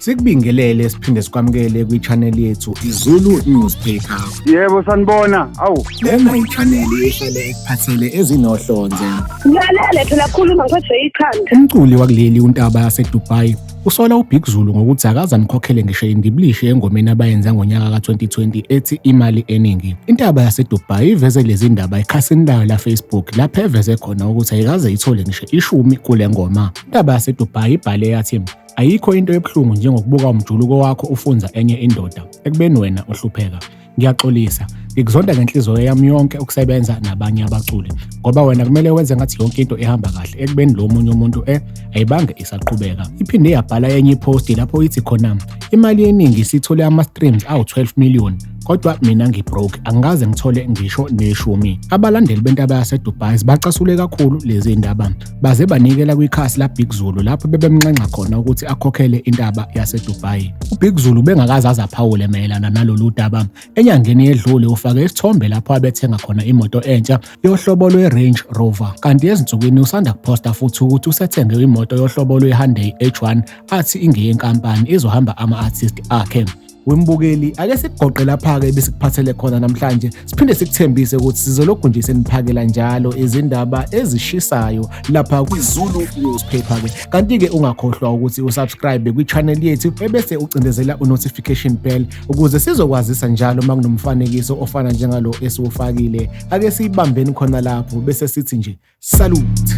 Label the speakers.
Speaker 1: Sikubingelele siphinde sikwamukele kwi-channel yethu iZulu Newspaper.
Speaker 2: Yebo sanibona. Awu.
Speaker 1: Lena i-channel ehlele ekuphathele ezinohlonze.
Speaker 3: Ngiyalele phela khuluma ngiphathwe ikhanda.
Speaker 1: Umculi wakuleli uNtaba Yase Dubai usola uBig Zulu ngokuthi akaze amkhokhele ngisho indiblishe engomeni abayenza ngonyaka ka-2020 ethi imali eningi. Intaba Yase Dubai iveze lezi ndaba ekhasini layo la-Facebook lapho eveze khona ukuthi ayikaze ithole ngisho 10 kule ngoma. Intaba Yase Dubai ibhale yathi ayikho into ebuhlungu njengokubuka umjuluko wakho ufunza enye indoda ekubeni wena ohlupheka. Ngiyaxolisa, ngikuzonda ngenhliziyo yami yonke ukusebenza nabanye abaculi ngoba wena kumele wenze ngathi yonke into ehamba kahle ekubeni lo munye umuntu ayibange isaqhubeka. Iphinde yabhala enye ipost lapho ithi khona imali eningi sithole ama-streams awu-12 million kodwa mina ngibroke angikaze ngithole ngisho ne10. Abalandeli bentaba yase Dubai bacasule kakhulu lezi ndaba baze banikela kwikhasi la Big Zulu lapho bebemnxenxa khona ukuthi akhokhele intaba yase Dubai. uBig Zulu bengakaze azaphawule mayelana nalolu daba. Enyangeni edlule ufake isithombe lapho abethenga khona imoto entsha yohlobo lwe-Range Rover kanti ezinsukwini usanda kuposta futhi ukuthi usethenge imoto yohlobo lwe-Hyundai H1 athi ingeyenkampani izohamba ama-artist akhe. Wembukeli ake sikugoqe lapha-ke besikuphathele khona namhlanje siphinde sikuthembise ukuthi sizolokhu nje seniphakela njalo izindaba ezishisayo lapha kwiZulu Newspaper-ke. Kanti-ke ungakhohlwa ukuthi usubscribe kwi-channel yethu ebese ucindezela u-notification bell ukuze sizokwazisa njalo uma kunomfanekiso ofana njengalo esiwufakile. Ake siyibambeni khona lapho bese sithi nje salute.